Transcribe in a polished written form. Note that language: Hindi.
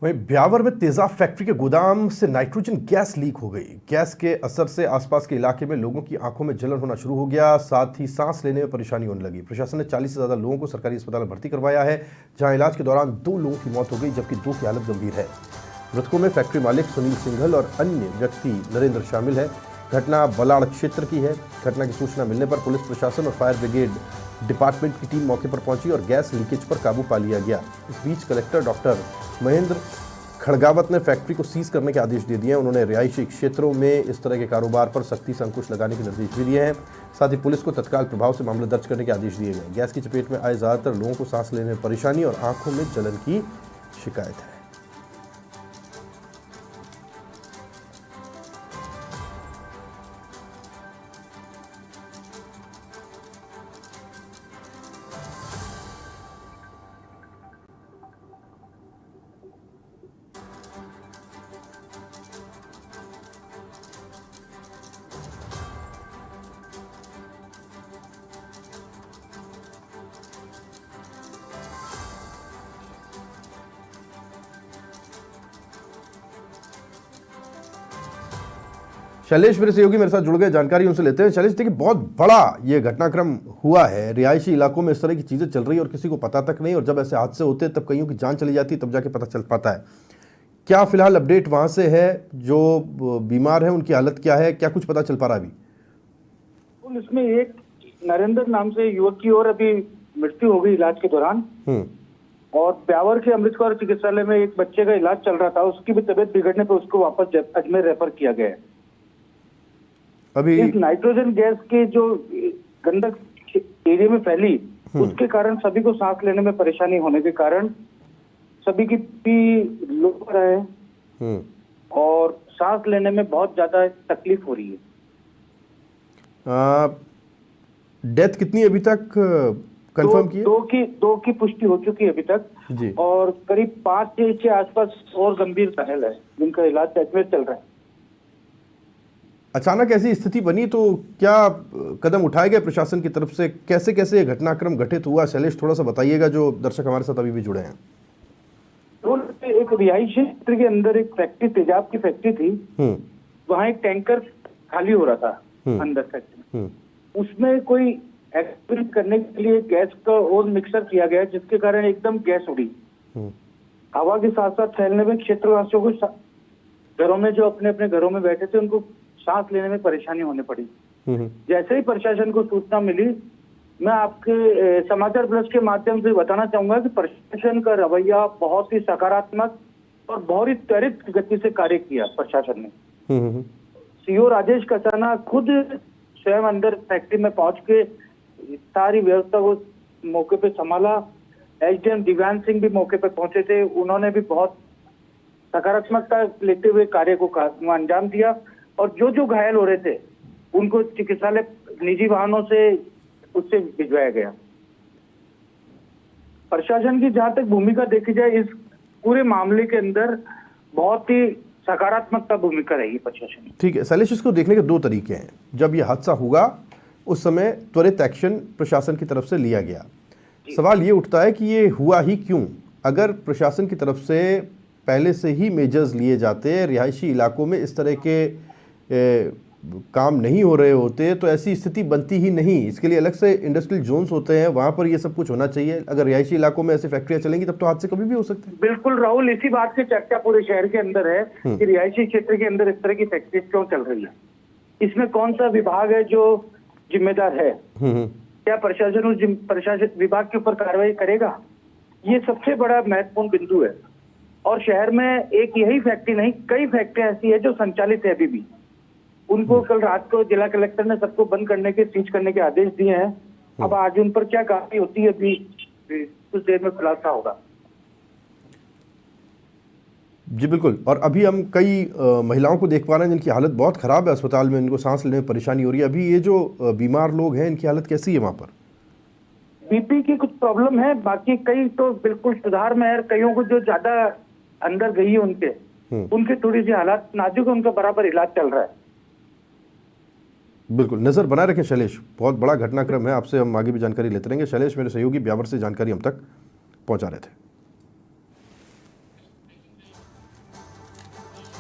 वहीं ब्यावर में तेजाब फैक्ट्री के गोदाम से नाइट्रोजन गैस लीक हो गई। गैस के असर से आसपास के इलाके में लोगों की आंखों में जलन होना शुरू हो गया, साथ ही सांस लेने में परेशानी होने लगी। प्रशासन ने 40 से ज्यादा लोगों को सरकारी अस्पताल में भर्ती करवाया है, जहां इलाज के दौरान 2 लोगों की मौत हो गई, जबकि 2 की हालत गंभीर है। मृतकों में फैक्ट्री मालिक सुनील सिंघल और अन्य व्यक्ति नरेंद्र शामिल है। घटना बलाड़ क्षेत्र की है। घटना की सूचना मिलने पर पुलिस प्रशासन और फायर ब्रिगेड डिपार्टमेंट की टीम मौके पर पहुंची और गैस लीकेज पर काबू पा लिया गया। इस बीच कलेक्टर डॉक्टर महेंद्र खड़गावत ने फैक्ट्री को सीज करने के आदेश दे दिए हैं। उन्होंने रिहायशी क्षेत्रों में इस तरह के कारोबार पर सख्ती से अंकुश लगाने के निर्देश भी दिए हैं। साथ ही पुलिस को तत्काल प्रभाव से मामला दर्ज करने के आदेश दिए गए। गैस की चपेट में आए ज्यादातर लोगों को सांस लेने में परेशानी और आंखों में जलन की शिकायत है। शैलेश मेरे सहयोगी मेरे साथ जुड़ गए, जानकारी उनसे लेते हैं। शैलेश, देखिए बहुत बड़ा ये घटनाक्रम हुआ है, रिहायशी इलाकों में इस तरह की चीजें चल रही है और किसी को पता तक नहीं, और जब ऐसे हादसे होते हैं तब कईयों की जान चली जाती है, तब जाके पता चल पाता है। क्या फिलहाल अपडेट वहां से है? जो बीमार है उनकी हालत क्या है, क्या कुछ पता चल पा रहा है अभी? इसमें एक नरेंद्र नाम से युवक की और अभी मृत्यु हो गई इलाज के दौरान, और ब्यावर के अमृतसर चिकित्सालय में एक बच्चे का इलाज चल रहा था, उसकी भी तबीयत बिगड़ने पर उसको वापस अजमेर रेफर किया गया है। अभी इस नाइट्रोजन गैस के जो गंदक एरिया में फैली, उसके कारण सभी को सांस लेने में परेशानी होने के कारण सभी की पी लो हो रहा है और सांस लेने में बहुत ज्यादा तकलीफ हो रही है। डेथ कितनी अभी तक कंफर्म की है? दो की पुष्टि हो चुकी है अभी तक जी। और करीब 5 के आसपास और गंभीर घायल है, जिनका इलाज अजमेर चल रहा है। अचानक ऐसी स्थिति बनी तो क्या कदम उठाए गए प्रशासन की तरफ से? कैसे कैसे ये घटनाक्रम घटित हुआ? शैलेश, थोड़ा सा बताइएगा, जो दर्शक हमारे साथ अभी भी जुड़े हैं। एक रिहायशी क्षेत्र के अंदर एक फैक्ट्री, तेजाब की फैक्ट्री थी, वहाँ एक टैंकर खाली हो रहा था अंदर फैक्ट्री में। उसमें कोई एक्सपेरिमेंट करने के लिए गैस का और मिक्सर किया गया, जिसके कारण एकदम गैस उड़ी। हवा के साथ साथ फैलने में क्षेत्रवासियों को, घरों में जो अपने अपने घरों में बैठे थे, उनको सांस लेने में परेशानी होने पड़ी। जैसे ही प्रशासन को सूचना मिली, मैं आपके समाचार प्लस के माध्यम से बताना चाहूंगा कि प्रशासन का रवैया बहुत ही सकारात्मक और बहुत ही त्वरित गति से कार्य किया प्रशासन ने। सीओ राजेश कसाना खुद स्वयं अंदर फैक्ट्री में पहुंच के सारी व्यवस्था को मौके पे संभाला। एसडीएम दिव्यांग सिंह भी मौके पे पहुंचे थे, उन्होंने भी बहुत सकारात्मकता लेते हुए कार्य को अंजाम दिया, और जो घायल हो रहे थे उनको चिकित्सालय निजी वाहनों से उससे भिजवाया गया। प्रशासन की जहां तक भूमिका देखी जाए, इस पूरे मामले के अंदर बहुत ही सकारात्मकता भूमिका रहेगी प्रशासन। ठीक है शैलेश, इसको देखने के 2 तरीके हैं। जब यह हादसा हुआ उस समय त्वरित एक्शन प्रशासन की तरफ से लिया गया। सवाल ये उठता है कि ये हुआ ही क्यों? अगर प्रशासन की तरफ से पहले से ही मेजर्स लिए जाते, रिहायशी इलाकों में इस तरह के काम नहीं हो रहे होते, तो ऐसी स्थिति बनती ही नहीं। इसके लिए अलग से इंडस्ट्रियल जोन्स होते हैं, वहां पर ये सब कुछ होना चाहिए। अगर रिहायशी इलाकों में ऐसी फैक्ट्रियां चलेंगी तब तो हादसे कभी भी हो सकते हैं। बिल्कुल राहुल, इसी बात की चर्चा पूरे शहर के अंदर है कि रिहायशी क्षेत्र के अंदर इस तरह की फैक्ट्री क्यों चल रही है, इसमें कौन सा विभाग है जो जिम्मेदार है, क्या प्रशासन उस प्रशासन विभाग के ऊपर कार्रवाई करेगा? ये सबसे बड़ा महत्वपूर्ण बिंदु है। और शहर में एक यही फैक्ट्री नहीं, कई फैक्ट्रियां ऐसी है जो संचालित है अभी भी। उनको कल रात को जिला कलेक्टर ने सबको बंद करने के, सीज करने के आदेश दिए हैं। अब आज उन पर क्या कार्रवाई होती है, अभी कुछ देर में खुलासा होगा। जी बिल्कुल। और अभी हम कई महिलाओं को देख पा रहे हैं जिनकी हालत बहुत खराब है अस्पताल में, इनको सांस लेने में परेशानी हो रही है। अभी ये जो बीमार लोग हैं, इनकी हालत कैसी है वहां पर? बीपी की कुछ प्रॉब्लम है, बाकी कई तो बिल्कुल सुधार में है। कईयों को जो ज्यादा अंदर गई है उनके थोड़ी सी हालत नाजुक है, उनका बराबर इलाज चल रहा है। बिल्कुल, नजर बनाए रखें शैलेश, बहुत बड़ा घटनाक्रम है। आपसे हम आगे भी जानकारी लेते रहेंगे। शैलेश मेरे सहयोगी ब्यावर से जानकारी हम तक पहुंचा रहे थे।